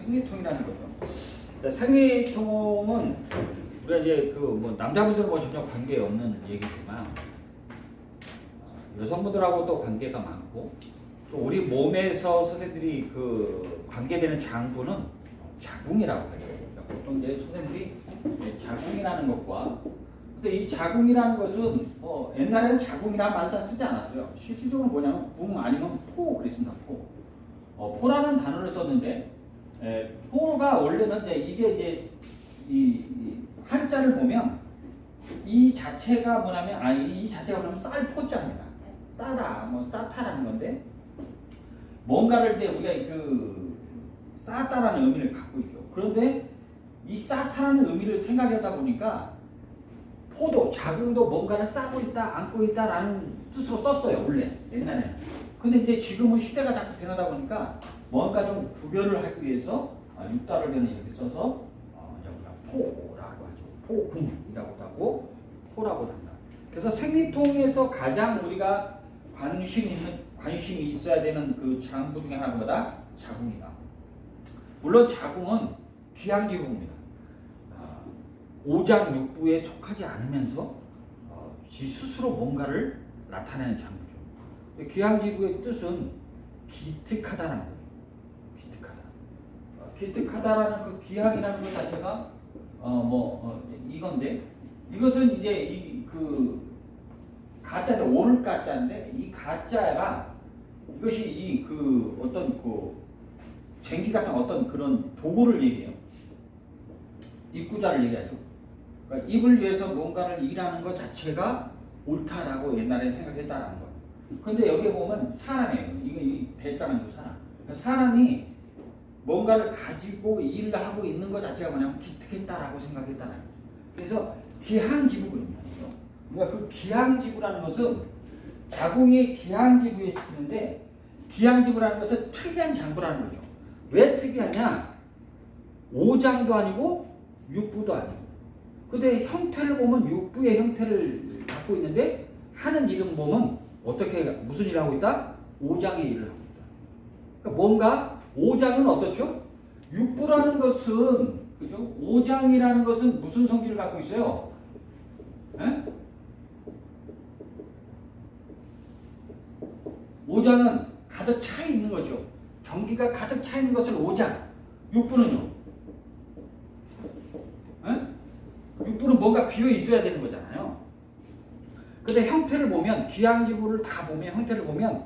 생리통이라는 거죠. 생리통은 우리가 이제 그 뭐 남자분들은 뭐 전혀 관계 없는 얘기지만 여성분들하고 또 관계가 많고 또 우리 몸에서 선생님들이 그 관계되는 장부는 자궁이라고 하죠. 그러니까 보통 이제 선생님들이 자궁이라는 것과 근데 이 자궁이라는 것은 뭐 옛날에는 자궁이라는 말을 쓰지 않았어요. 실질적으로 뭐냐면 궁 아니면 포 그랬습니다. 포라는 단어를 썼는데 포가 원래는 이게 이제 이 한자를 보면 이 자체가 뭐냐면 이 자체가 뭐냐면 쌀포자입니다. 싸다 뭐 싸다라는 건데 뭔가를 이제 우리가 그 싸다라는 의미를 갖고 있죠. 그런데 이 싸다라는 의미를 생각하다 보니까 포도, 자궁도 뭔가를 싸고 있다, 안고 있다라는 뜻으로 썼어요, 원래 옛날에는. 근데 이제 지금은 시대가 자꾸 변하다 보니까 뭔가 좀 구별을 하기 위해서 육달을 이렇게 써서 포라고 하죠. 포궁이라고도 하고 포라고도 한다. 그래서 생리통에서 가장 우리가 관심이 있어야 되는 그 장부 중에 하나가 뭐다? 자궁이다. 물론 자궁은 귀향지부입니다. 오장육부에 속하지 않으면서 지 스스로 뭔가를 나타내는 장부죠. 귀향지부의 뜻은 기특하다는 거죠. 기특하다라는 그 귀향이라는 것 자체가 이건데 이것은 이제 그 가짜인데 오를 가짜인데 이 가짜가 이것이 이 그 어떤 그 쟁기 같은 어떤 그런 도구를 얘기해요. 입구자를 얘기하죠. 그러니까 입을 위해서 뭔가를 일하는 것 자체가 옳다라고 옛날에 생각했다라는 거예요. 근데 여기 보면 사람이에요. 이 대자는 그 사람. 그러니까 사람이 뭔가를 가지고 일을 하고 있는 것 자체가 뭐냐면 기특했다라고 생각했다는 거예요. 그래서 기항지부거든요. 그러니까 그 기항지부라는 것은 자궁이 기항지부에 있는데 기항지부라는 것은 특이한 장부라는 거죠. 왜 특이하냐? 오장도 아니고 육부도 아니고. 근데 형태를 보면 육부의 형태를 갖고 있는데 하는 일은 보면 어떻게 무슨 일을 하고 있다? 오장의 일을 하고 있다. 그러니까 뭔가 오장은 어떻죠? 육부라는 것은 그죠? 오장이라는 것은 무슨 성질을 갖고 있어요? 에? 오장은 가득 차 있는 거죠. 전기가 가득 차 있는 것을 오장. 육부는요? 육부는 뭔가 비어 있어야 되는 거잖아요. 근데 형태를 보면 귀향지부를 다 보면 형태를 보면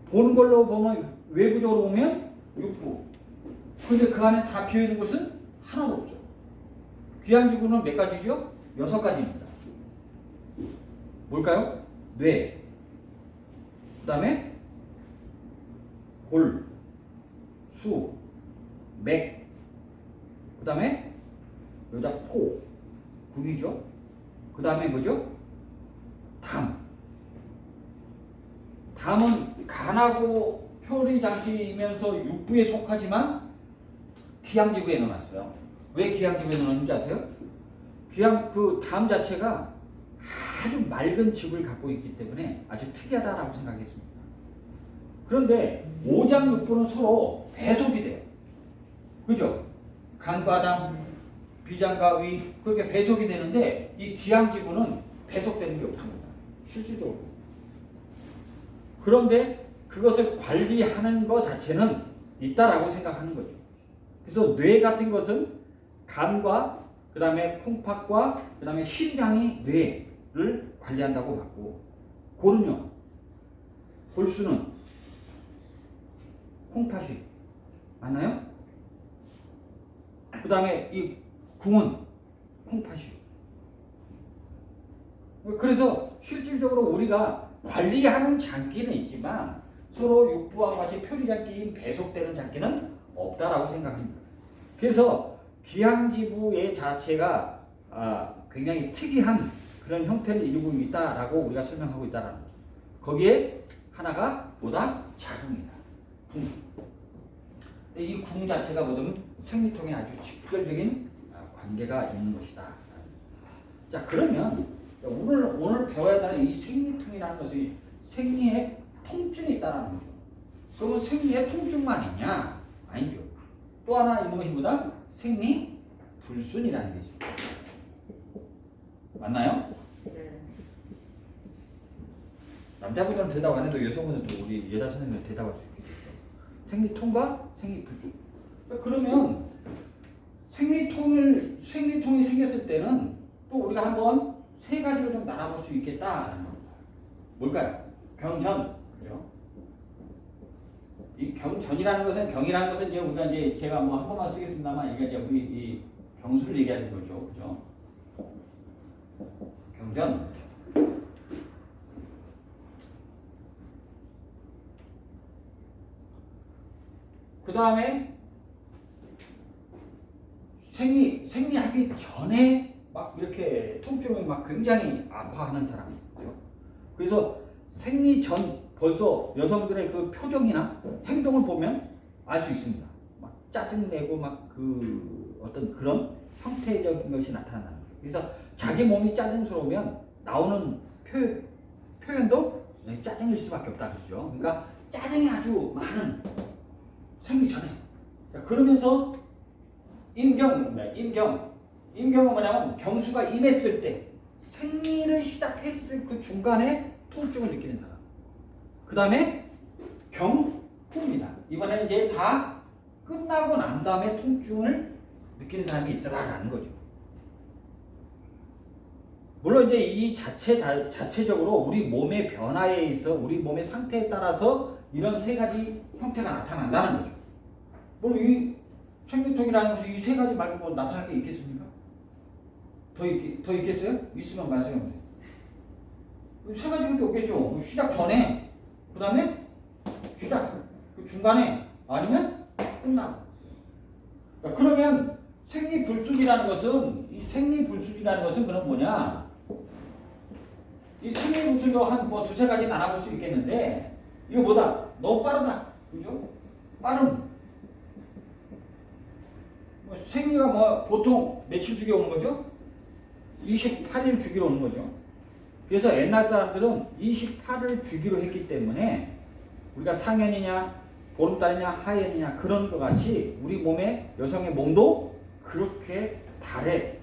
보는 걸로 보면 외부적으로 보면 육부. 근데 그 안에 다 비어 있는 것은 하나도 없죠. 귀향지부는 몇 가지죠? 6가지입니다. 뭘까요? 뇌. 그 다음에 골, 수, 맥. 그 다음에 여기다 포. 궁이죠. 그 다음에 뭐죠? 담. 담은 간하고 표리장기이면서 육부에 속하지만 귀향지부에 넣어놨어요. 왜 귀향지부에 넣었는지 아세요? 그 담 자체가 아주 맑은 즙을 갖고 있기 때문에 아주 특이하다라고 생각했습니다. 그런데 오장육부는 서로 배속이 돼요. 그죠? 간과 담, 비장과 위 그렇게 배속이 되는데 이 귀향지부는 배속되는 게 없습니다. 실질적으로. 그런데 그것을 관리하는 것 자체는 있다라고 생각하는 거죠. 그래서 뇌 같은 것은 간과 그 다음에 콩팥과 그 다음에 심장이 뇌를 관리한다고 봤고 골은요. 골수는 콩팥이 맞나요? 그 다음에 이 궁은 콩팥이. 그래서 실질적으로 우리가 관리하는 장기는 있지만 서로 육부와 같이 표리장기인 배속되는 장기는 없다라고 생각합니다. 그래서 귀향지부의 자체가 굉장히 특이한 그런 형태를 이루고 있다라고 우리가 설명하고 있다라는 거죠. 거기에 하나가 뭐다? 자궁이다. 궁. 이 궁 자체가 뭐냐면 생리통에 아주 직결적인 관계가 있는 것이다. 자, 그러면 오늘 배워야 되는 이 생리통이라는 것이 생리에 통증이 있다는 거죠. 그러면 생리에 통증만 있냐? 아니죠. 또 하나 있는 것이 뭐다? 생리불순이라는 게 있습니다. 맞나요? 네. 남자분들은 대답 안 해도 여성분들도 우리 여자 선생님은 대답할 수 있겠죠. 생리통과 생리불순. 그러면 생리통이 생겼을 때는 또 우리가 한번 세 가지로 좀 나눠볼 수 있겠다라는 겁니다. 뭘까요? 경전. 그죠? 이 경전이라는 것은 경이라는 것은 이제 우리가 이제 제가 뭐 한 번만 쓰겠습니다만 이게 이제 우리 이 경수를 얘기하는 거죠. 그죠? 경전. 그 다음에 생리하기 전에 막 이렇게 통증이 막 굉장히 아파하는 사람. 그래서 생리 전 벌써 여성들의 그 표정이나 행동을 보면 알 수 있습니다. 막 짜증내고 막 그 어떤 그런 형태적인 것이 나타난다는 거죠. 그래서 자기 몸이 짜증스러우면 나오는 표현도 짜증일 수밖에 없다 그러죠. 그러니까 짜증이 아주 많은 생리 전에. 그러면서 임경은 뭐냐면 경수가 임했을 때 생리를 시작했을 그 중간에 통증을 느끼는 사람. 그 다음에 경후입니다. 이번에는 이제 다 끝나고 난 다음에 통증을 느끼는 사람이 있더라라는 거죠. 물론 이제 이 자체적으로 우리 몸의 변화에 있어 우리 몸의 상태에 따라서 이런 세 가지 형태가 나타난다는 거죠. 물론 이 생리통이라는 것이 이 세 가지 말고 뭐 나타날 게 있겠습니까? 더 있겠어요? 있으면 말씀해 보세요. 세 가지밖에 없겠죠. 시작 전에, 그 다음에 시작, 그 중간에, 아니면 끝나고. 그러면 생리불순이라는 것은 그럼 뭐냐? 이 생리불순도 한 뭐 두세 가지 나눠볼 수 있겠는데 이거 뭐다? 너무 빠르다. 그죠? 빠름. 생리가 뭐 보통 며칠 주기로 오는 거죠? 28일 주기로 오는 거죠. 그래서 옛날 사람들은 28을 주기로 했기 때문에 우리가 상현이냐 보름달이냐 하현이냐 그런 것 같이 우리 몸에 여성의 몸도 그렇게 달에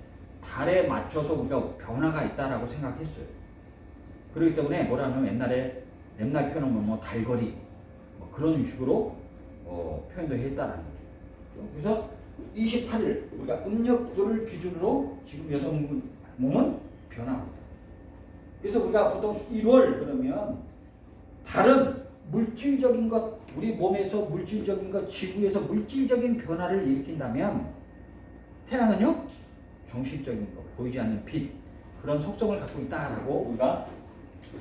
맞춰서 우리가 변화가 있다라고 생각했어요. 그렇기 때문에 뭐라면 옛날 표현은 뭐 달거리 뭐 그런 식으로 표현도 했다라는 거죠. 그래서 28일 우리가 음력도를 기준으로 지금 여성 몸은 변하고 있다. 그래서 우리가 보통 1월 그러면 다른 물질적인 것, 우리 몸에서 물질적인 것, 지구에서 물질적인 변화를 일으킨다면 태양은요 정신적인 것, 보이지 않는 빛 그런 속성을 갖고 있다라고 우리가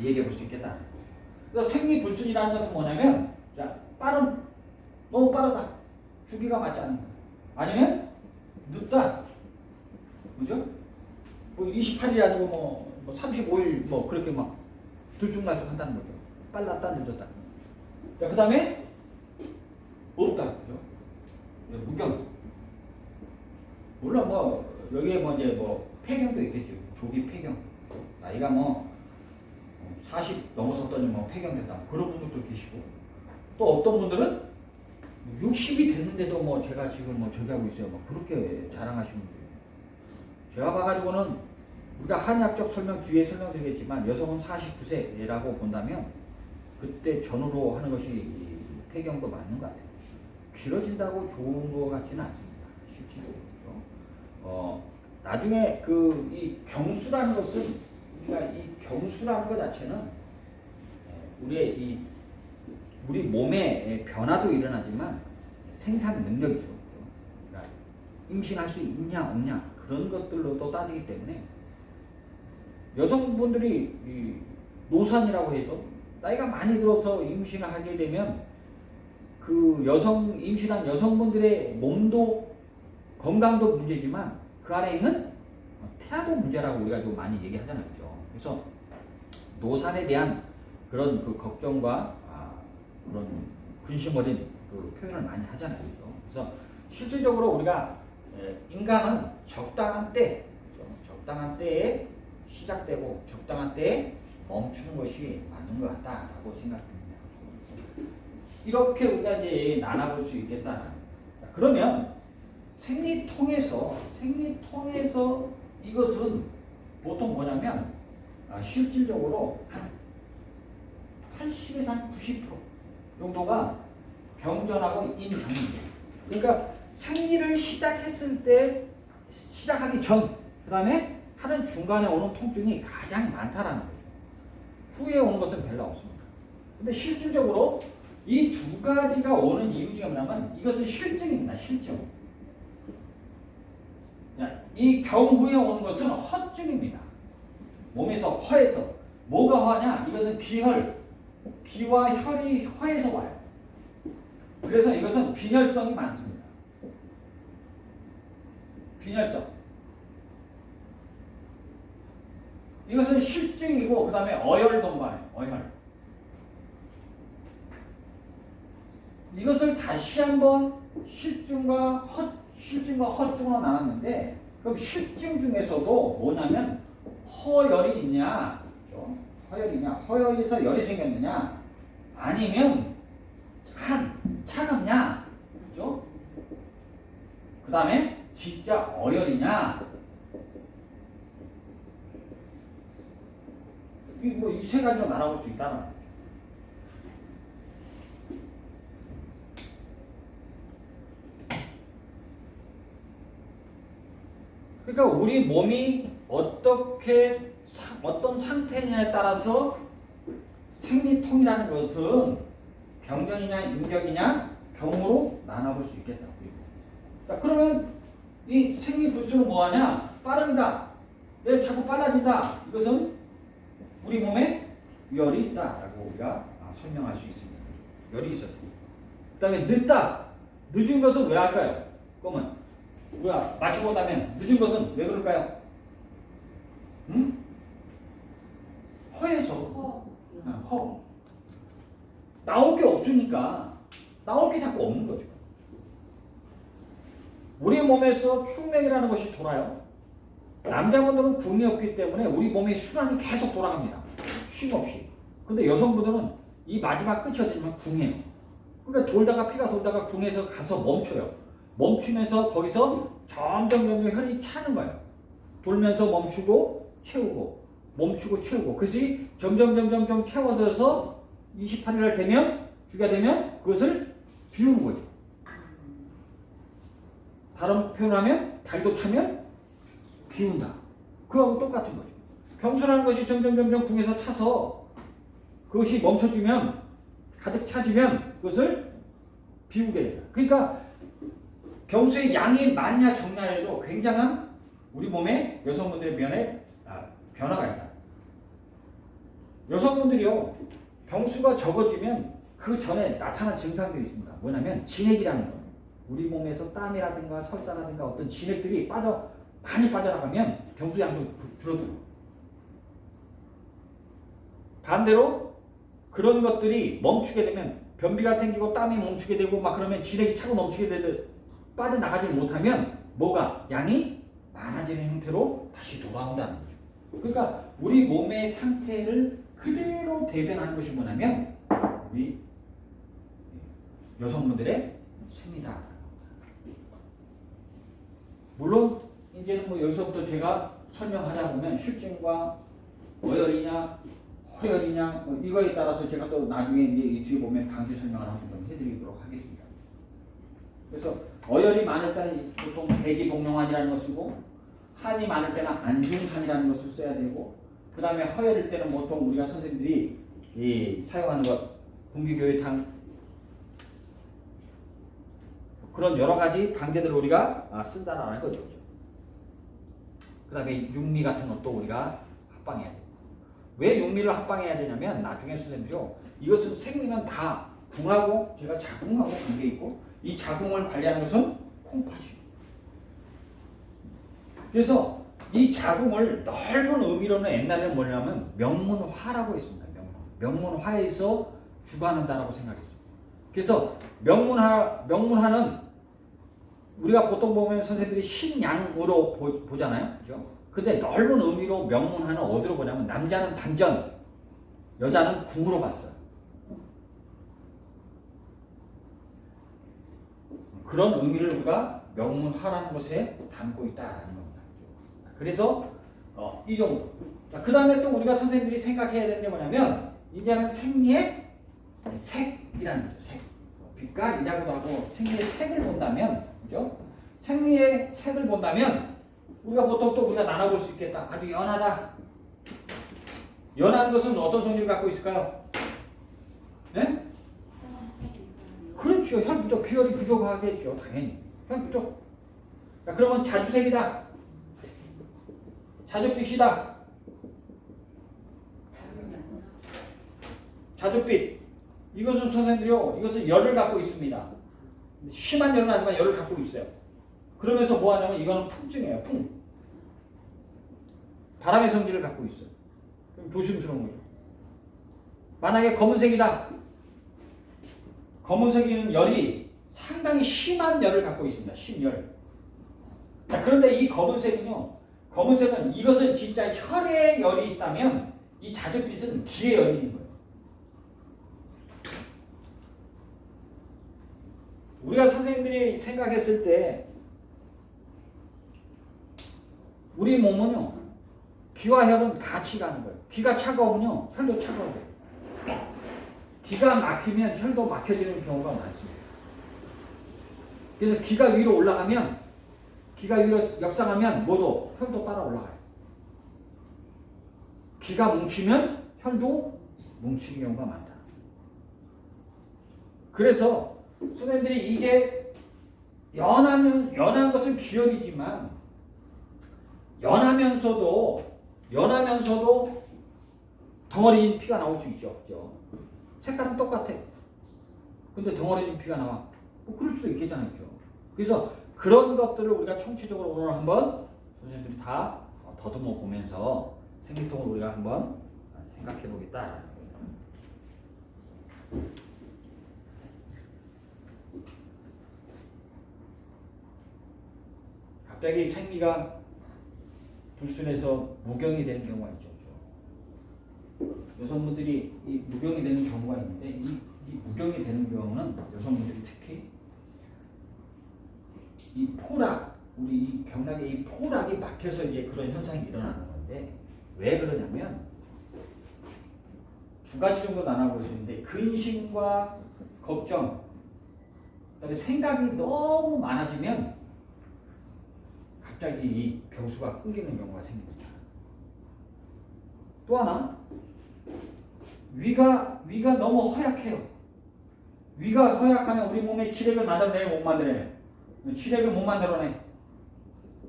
얘기해 볼 수 있겠다. 그래서 생리불순이라는 것은 뭐냐면 자 너무 빠르다, 주기가 맞지 않는다. 아니면 늦다, 그죠? 뭐 28일이 아니고 뭐 35일 뭐 그렇게 막 들쑥날쑥 한다는 거죠. 빨랐다, 늦었다. 그 다음에 없다, 그죠? 무경. 물론 뭐 여기에 뭐 이제 뭐 폐경도 있겠죠. 조기 폐경. 나이가 뭐 40 넘어섰더니 뭐 폐경됐다. 그런 분들도 계시고 또 어떤 분들은 60이 됐는데도 뭐 제가 지금 뭐 저기 하고 있어요. 뭐 그렇게 자랑하시는 분들. 제가 봐가지고는 우리가 한의학적 설명 뒤에 설명드리겠지만 여성은 49세라고 본다면 그때 전후로 하는 것이 폐경도 맞는 것 같아요. 길어진다고 좋은 것 같지는 않습니다. 실제로. 나중에 이 경수라는 것은 우리가 이 경수라는 것 자체는 우리 몸의 변화도 일어나지만 생산 능력이죠. 그러니까 임신할 수 있냐 없냐 그런 것들로도 따지기 때문에 여성분들이 노산이라고 해서 나이가 많이 들어서 임신을 하게 되면 그 임신한 여성분들의 몸도 건강도 문제지만 그 안에 있는 태아도 문제라고 우리가 좀 많이 얘기하잖아요. 그렇죠? 그래서 노산에 대한 그런 그 걱정과 그런 근심 어린 그 표현을 많이 하잖아요. 그렇죠? 그래서 실질적으로 우리가 인간은 적당한 때에 시작되고 적당한 때에 멈추는 것이 맞는 것 같다라고 생각합니다. 이렇게 우리가 이제 나눠볼 수 있겠다. 그러면 생리통에서 이것은 보통 뭐냐면 실질적으로 한 80에서 한 90% 정도가 병전하고 임병입니다. 그러니까 생리를 시작했을 때 시작하기 전 그다음에 하는 중간에 오는 통증이 가장 많다라는 거죠. 후에 오는 것은 별로 없습니다. 근데 실질적으로 이 두 가지가 오는 이유 중에 뭐냐면 이것은 실증입니다. 실증. 이 경후에 오는 것은 허증입니다. 몸에서 허에서 뭐가 허냐? 이것은 비와 혈이 허에서 와요. 그래서 이것은 빈혈성이 많습니다. 빈혈성. 이것은 실증이고 그 다음에 어혈 동반해요. 어혈. 이것을 다시 한번 실증과 허증으로 나눴는데 그럼 실증 중에서도 뭐냐면 허열이 있냐, 그렇죠? 허열이냐, 허열에서 열이 생겼느냐, 아니면 차갑냐, 그렇죠? 그 다음에 진짜 어열이냐, 이 세 가지로 나눠볼 수 있다는 거예요. 그러니까 우리 몸이 어떤 상태냐에 따라서 생리통이라는 것은 병전이냐 임격이냐 경으로 나눠볼 수 있겠다고. 그러니까 그러면 이 생리불순은 뭐하냐? 빠릅니다. 왜 자꾸 빨라진다? 이것은 우리 몸에 열이 있다라고 우리가 설명할 수 있습니다. 열이 있었습니다. 그 다음에 늦다. 늦은 것은 왜 할까요? 그러면 우리가 맞춰보다면 늦은 것은 왜 그럴까요? 응? 허에서 허. 나올 게 없으니까 나올 게 자꾸 없는 거죠. 우리 몸에서 충맥이라는 것이 돌아요. 남자분들은 궁이 없기 때문에 우리 몸의 순환이 계속 돌아갑니다. 쉼없이. 근데 여성분들은 이 마지막 끝이 어디냐면 궁이에요. 그러니까 피가 돌다가 궁에서 가서 멈춰요. 멈추면서 거기서 점점 혈이 차는 거예요. 돌면서 멈추고 채우고 멈추고 채우고 그것이 점점 채워져서 28일 되면 주가 되면 그것을 비우는 거죠. 다른 표현하면 달도 차면 비운다. 그거하고 똑같은 거죠. 병수라는 것이 점점 궁에서 차서 그것이 멈춰주면 가득 차지면 그것을 비우게 됩니다. 그러니까 경수의 양이 많냐 적냐에도 굉장한 우리 몸의 여성분들의 면에 변화가 있다. 여성분들이요 경수가 적어지면 그 전에 나타난 증상들이 있습니다. 뭐냐면 진액이라는 거. 우리 몸에서 땀이라든가 설사라든가 어떤 진액들이 많이 빠져나가면 경수 양도 줄어들고 반대로 그런 것들이 멈추게 되면 변비가 생기고 땀이 멈추게 되고 막 그러면 진액이 차고 넘치게 되듯 빠져나가지 못하면 뭐가 양이 많아지는 형태로 다시 돌아온다는 거죠. 그러니까 우리 몸의 상태를 그대로 대변하는 것이 뭐냐면 우리 여성분들의 쇠입니다. 물론 이제는 뭐 여기서부터 제가 설명하다 보면 실증과 어혈이냐 허혈이냐 뭐 이거에 따라서 제가 또 나중에 이제 이 뒤에 보면 강제 설명을 한번 해드리도록 하겠습니다. 그래서 어혈이 많을 때는 보통 대기복용환이라는 것을 쓰고 한이 많을 때는 안중산이라는 것을 써야 되고 그 다음에 허혈일 때는 보통 우리가 선생님들이 사용하는 것 분기교회탕 그런 여러 가지 방제들을 우리가 쓴다라는 거죠. 그 다음에 육미 같은 것도 우리가 합방해야 돼요. 왜 육미를 합방해야 되냐면 나중에 선생님들이요 이것은 생리는 다 궁하고 제가 자궁하고 관계 있고 이 자궁을 관리하는 것은 콩팥이에요. 그래서 이 자궁을 넓은 의미로는 옛날에는 뭐냐면 명문화라고 했습니다. 명문화에서 주관한다라고 생각했어요. 그래서 명문화는 우리가 보통 보면 선생님들이 신양으로 보잖아요. 그죠? 근데 넓은 의미로 명문화는 어디로 보냐면 남자는 단전, 여자는 궁으로 봤어요. 그런 의미를 우리가 명문화라는 것에 담고 있다라는 겁니다. 그래서 이 정도. 그 다음에 또 우리가 선생님들이 생각해야 되는 게 뭐냐면 이제는 생리의 색이라는 거죠. 색. 빛깔이라고도 하고 생리의 색을 본다면, 그죠? 생리의 색을 본다면 우리가 보통 또 우리가 나눠볼 수 있겠다. 아주 연하다. 연한 것은 어떤 성질을 갖고 있을까요? 네? 그렇죠. 혈부족, 귀열이 부족하겠죠. 당연히. 혈부족. 자, 그러면 자주색이다. 자줏빛이다. 자줏빛. 이것은 선생님들이요. 이것은 열을 갖고 있습니다. 심한 열은 아니지만 열을 갖고 있어요. 그러면서 뭐 하냐면 이거는 풍증이에요. 풍. 바람의 성질을 갖고 있어요. 그럼 조심스러운 거죠. 만약에 검은색이다. 검은색이는 열이 상당히 심한 열을 갖고 있습니다. 심열. 자, 그런데 이 검은색은요. 검은색은 이것은 진짜 혈의 열이 있다면 이 자줏빛은 기의 열이 있는 거예요. 우리가 선생님들이 생각했을 때 우리 몸은요. 기와 혈은 같이 가는 거예요. 기가 차가우면요. 혈도 차가워져요. 기가 막히면 혈도 막혀지는 경우가 많습니다. 그래서 기가 위로 올라가면 기가 위로 역상하면 뭐도 혈도 따라 올라가요. 기가 뭉치면 혈도 뭉치는 경우가 많다. 그래서 선생님들이 이게 연한 것은 기혈이지만 연하면서도 덩어리진 피가 나올 수 있죠. 그죠? 색깔은 똑같아. 근데 덩어리진 피가 나와. 뭐 그럴 수도 있겠잖아요. 그래서 그런 것들을 우리가 총체적으로 오늘 한번 선생님들이 다 더듬어 보면서 생리통을 우리가 한번 생각해 보겠다. 갑자기 생리가 불순해서 무경이 되는 경우가 있죠. 여성분들이 이 무경이 되는 경우가 있는데 이 무경이 되는 경우는 여성분들이 특히 이 포락, 우리 이 경락에 이 포락이 막혀서 이제 그런 현상이 일어나는 건데 왜 그러냐면 두 가지 정도 나눠볼 수 있는데 근심과 걱정, 그다음에 생각이 너무 많아지면 갑자기 이 병수가 끊기는 경우가 생깁니다. 또 하나 위가 너무 허약해요. 위가 허약하면 우리 몸에 치력을 만들어내요, 못 만들어내요? 치력을 못 만들어내.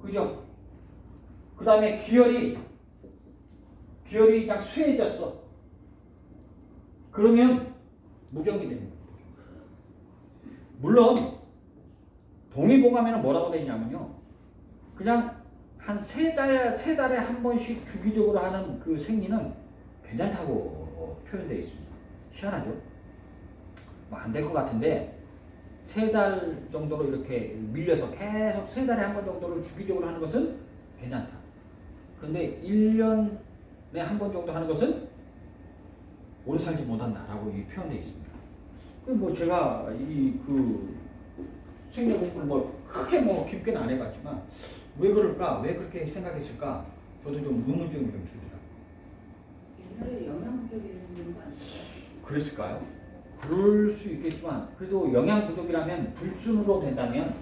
그죠? 그 다음에 기혈이 그냥 쇠해졌어. 그러면 무경이 되는 거예요. 물론 동의보감에는 뭐라고 되어 있냐면요. 그냥 한 세 달에 한 번씩 주기적으로 하는 그 생리는 괜찮다고 표현되어 있습니다. 희한하죠? 뭐 안 될 것 같은데 3달 정도로 이렇게 밀려서 계속 3달에 한 번 정도를 주기적으로 하는 것은 괜찮다. 그런데 1년에 한 번 정도 하는 것은 오래 살지 못한다라고 표현되어 있습니다. 뭐 제가 그 생리 공부를 뭐 크게 뭐 깊게는 안 해봤지만 왜 그럴까? 왜 그렇게 생각했을까? 저도 좀 의문점이 좀 들더라고요. 옛날에 영양 부족이 있는 거 아니에요? 그랬을까요? 그럴 수 있겠지만 그래도 영양 부족이라면 불순으로 된다면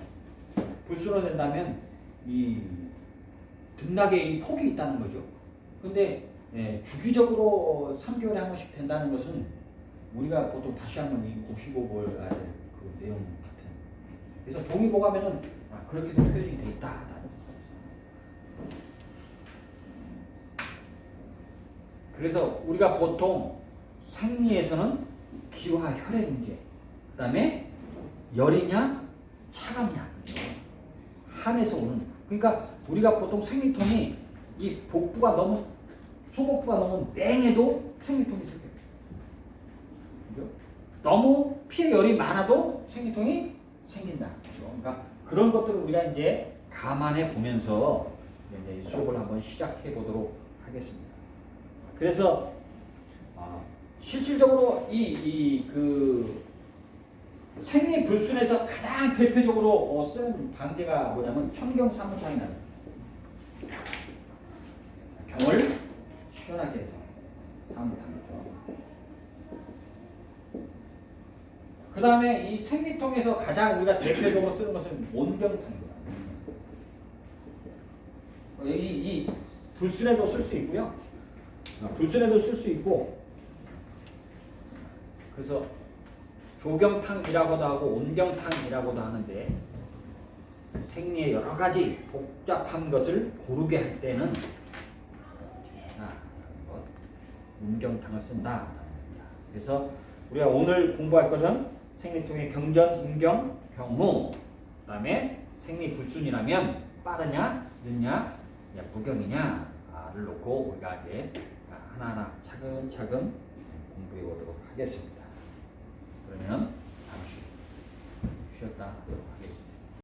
이 등락에 이 폭이 있다는 거죠. 근데 주기적으로 3개월에 한 번씩 된다는 것은 우리가 보통 다시 한번 이 곱씹어볼 그 내용 같은. 그래서 동의보감에는 그렇게도 표현이 돼 있다. 그래서 우리가 보통 생리에서는 기와 혈의 문제, 그 다음에 열이냐 차갑냐 한에서 오는. 그러니까 우리가 보통 생리통이 이 복부가 너무 소복부가 너무 냉해도 생리통이 생겨요. 그죠? 너무 피에 열이 많아도 생리통이 생긴다. 그죠? 그러니까 그런 것들을 우리가 이제 감안해 보면서 이제 수업을 한번 시작해 보도록 하겠습니다. 그래서 실질적으로 그 생리불순에서 가장 대표적으로 쓰는 방제가 뭐냐면 천경사무탕이라는 경을 시원하게 해서 사무탕이죠. 그 다음에 이 생리통에서 가장 우리가 대표적으로 쓰는 것은 온병탕입니다. 이 불순에도 쓸 수 있고요. 불순에도 쓸 수 있고, 그래서 조경탕이라고도 하고 온경탕이라고도 하는데, 생리의 여러 가지 복잡한 것을 고르게 할 때는 온경탕을 쓴다. 그래서 우리가 오늘 공부할 것은 생리통의 경전, 임경, 경무, 그 다음에 생리불순이라면 빠르냐, 늦냐, 무경이냐를 놓고 우리가 이제 하나하나 차근차근 공부해 보도록 하겠습니다. 그러면 잠시 쉬었다 하도록 하겠습니다.